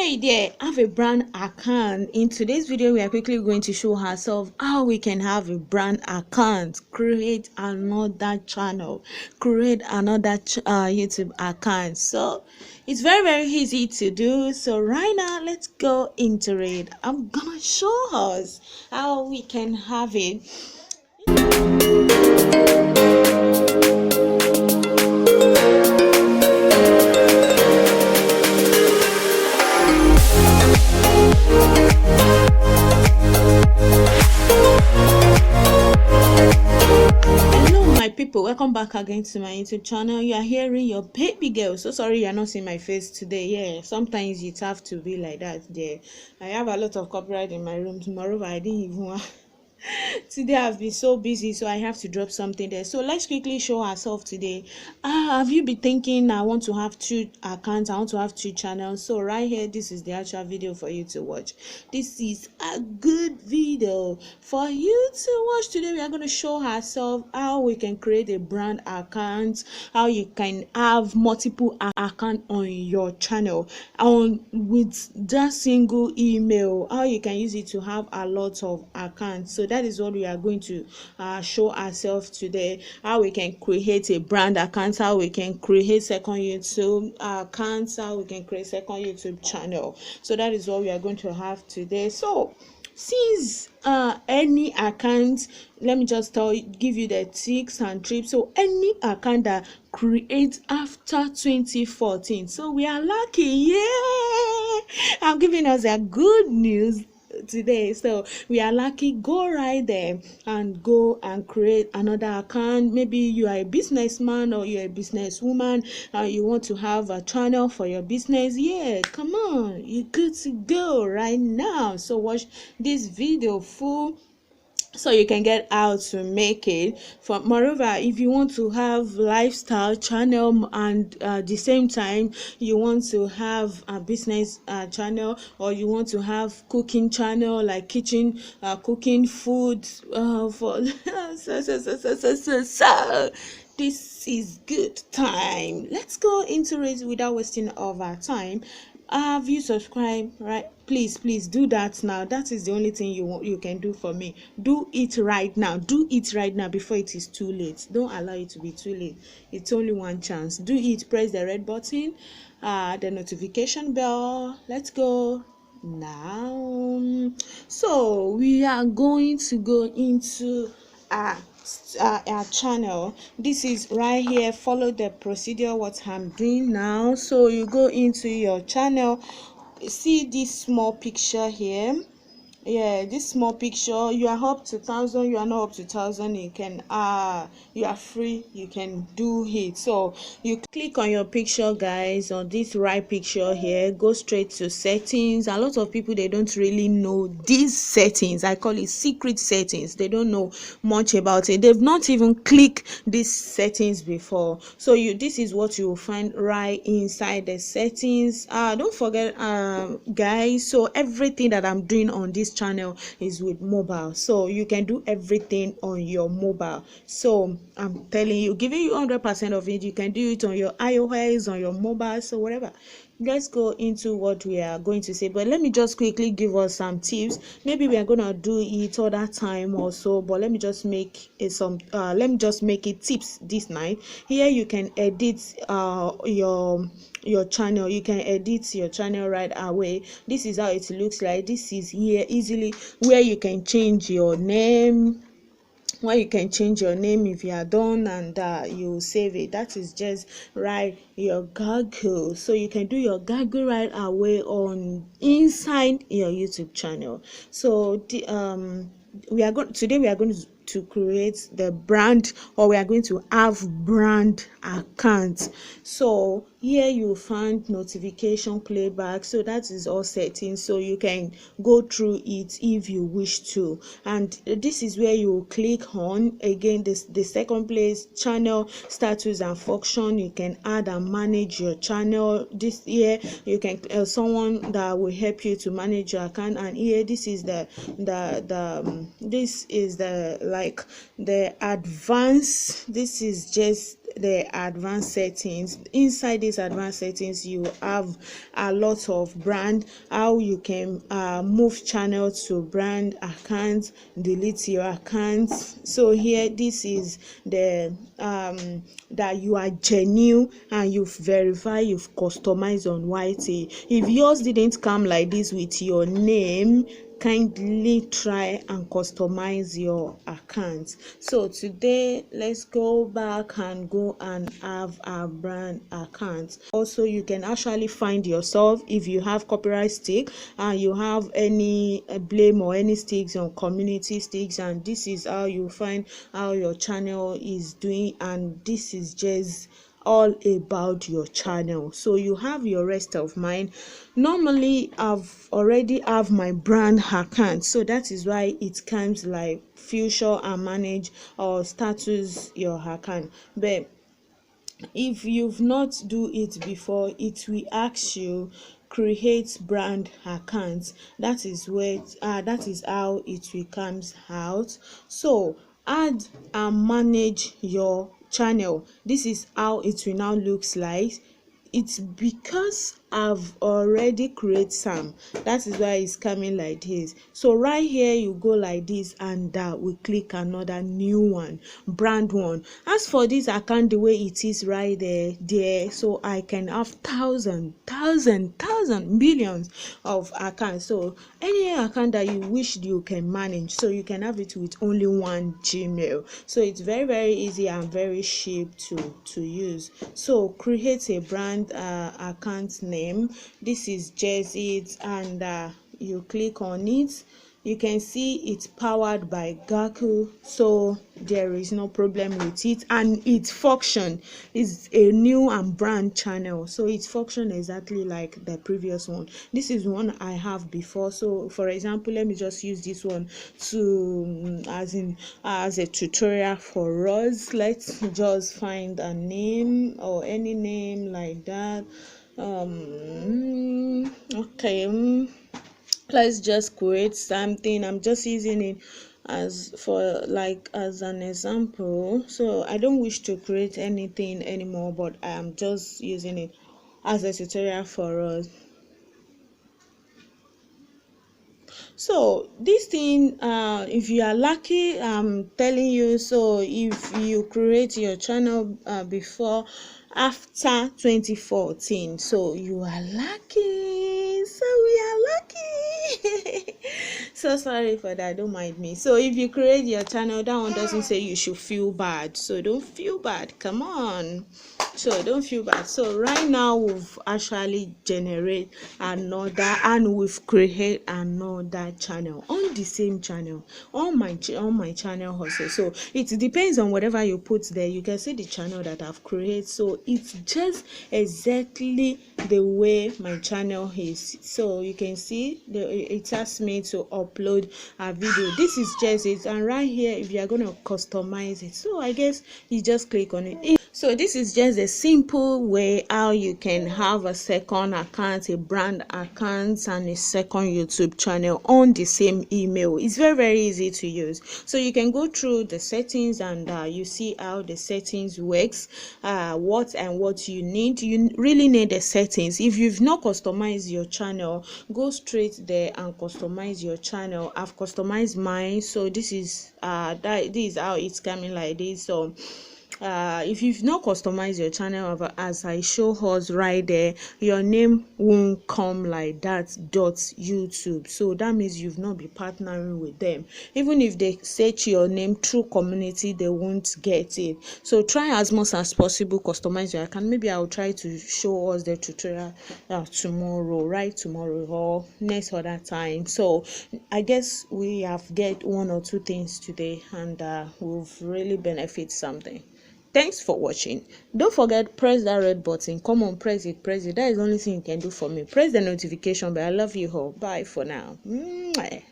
Hey there, I have a brand account. In today's video, we are quickly going to show ourselves how we can have a brand account, create another channel, create another YouTube account. So it's very easy to do. So right now, let's go into it. I'm gonna show us how we can have it. People, welcome back again to my YouTube channel. You are hearing your baby girl. So sorry you're not seeing my face today. Yeah, sometimes it have to be like that. There, I have a lot of copyright in my room. Tomorrow I didn't even want today I've been so busy, so I have to drop something there. So let's quickly show ourselves today. Have you been thinking I want to have two accounts, I want to have two channels? So right here, this is the actual video for you to watch. This is a good video for you to watch. Today we are going to show ourselves how we can create a brand account, how you can have multiple accounts on your channel with that single email, how you can use it to have a lot of accounts. So that is what we are going to show ourselves today, how we can create a brand account, how we can create second YouTube accounts, how we can create second YouTube channel. So that is what we are going to have today. So since any account, let me just give you the tips and trips. So any account that creates after 2014, so we are lucky. Yeah, I'm giving us a good news today. So we are lucky. Go right there and go and create another account. Maybe you are a businessman or you're a businesswoman and you want to have a channel for your business. Yeah, come on, you're good to go right now. So watch this video full so you can get how to make it. Moreover, if you want to have lifestyle channel and the same time you want to have a business channel, or you want to have cooking channel like kitchen cooking food for this is good time. Let's go into it without wasting of our time. Have you subscribed? Right, please do that now. That is the only thing you can do for me. Do it right now. Do it right now before it is too late. Don't allow it to be too late. It's only one chance. Do it. Press the red button, the notification bell. Let's go now. So we are going to go into our channel. This is right here. Follow the procedure what I'm doing now. So you go into your channel, see this small picture here. Yeah, this small picture, you are up to 1,000, you are not up to 1,000, you can you are free, you can do it. So you click on your picture, guys, on this right picture here, go straight to settings. A lot of people, they don't really know these settings. I call it secret settings. They don't know much about it. They've not even clicked these settings before. So this is what you will find right inside the settings. Don't forget, guys, so everything that I'm doing on this channel is with mobile, so you can do everything on your mobile. So I'm telling you, giving you 100% of it. You can do it on your iOS, on your mobile, so whatever. Let's go into what we are going to say, but let me just quickly give us some tips. Maybe we are gonna do it other time also, but let me just make it tips this night. Here you can edit your channel. You can edit your channel right away. This is how it looks like. This is here easily where you can change your name, if you are done, and you save it. That is just right your Google. So you can do your Google right away on inside your YouTube channel. So we are going to create the brand, or we are going to have brand accounts. So here you find notification playback. So that is all settings, so you can go through it if you wish to. And this is where you click on again the second place, channel status and function. You can add and manage your channel. This here you can someone that will help you to manage your account. And here this is the like the advanced. This is just the advanced settings. Inside these advanced settings, you have a lot of brand, how you can move channel to brand account, delete your accounts. So here, this is the that you are genuine and you've verified, you've customized on YT. If yours didn't come like this with your name, kindly try and customize your account. So today, let's go back and go and have a brand account. Also, you can actually find yourself if you have copyright stick and you have any blame or any sticks on community sticks, and this is how you find how your channel is doing, and this is just all about your channel. So you have your rest of mind. Normally I've already have my brand account, so that is why it comes like future and manage or status your account. But if you've not do it before, it will ask you create brand account. That is where that is how it will comes out. So add and manage your channel. This is how it will now looks like. It's because I've already created some, that is why it's coming like this. So right here you go like this, and we click another new one, brand one. As for this account, the way it is right there, so I can have thousand, millions of accounts. So any account that you wish you can manage, so you can have it with only one Gmail. So it's very easy and very cheap to use. So create a brand account name. This is just it, and you click on it. You can see it's powered by Gaku, so there is no problem with it, and its function is a new and brand channel, so its function exactly like the previous one. This is one I have before. So for example, let me just use this one to as a tutorial for us. Let's just find a name or any name like that. Okay, let's just create something. I'm just using it as an example, so I don't wish to create anything anymore, but I am just using it as a tutorial for us. So this thing, if you are lucky, I'm telling you, so if you create your channel before after 2014, so you are lucky, so we are lucky. So sorry for that, don't mind me. So if you create your channel, that one doesn't say you should feel bad, so don't feel bad, come on. So don't feel bad. So right now we've actually generate another, and we've created another channel on the same channel, on my channel also. So it depends on whatever you put there. You can see the channel that I've created, so it's just exactly the way my channel is. So you can see it asks me to upload a video. This is just it, and right here if you are going to customize it, so I guess you just click on it. So this is just a simple way how you can have a second account, a brand account, and a second YouTube channel on the same email. It's very easy to use. So you can go through the settings, and you see how the settings works, what you need. You really need the settings. If you've not customized your channel, go straight there and customize your channel. I've customized mine, so this is this is how it's coming like this. So if you've not customized your channel as I show us right there, your name won't come like that .youtube. So that means you've not been partnering with them. Even if they search your name through community, they won't get it. So try as much as possible customize your account. Maybe I'll try to show us the tutorial tomorrow or next other time. So I guess we have get one or two things today, and we've really benefit something. Thanks for watching. Don't forget, press that red button. Come on, press it. That is the only thing you can do for me. Press the notification bell. I love you all. Bye for now. Mwah.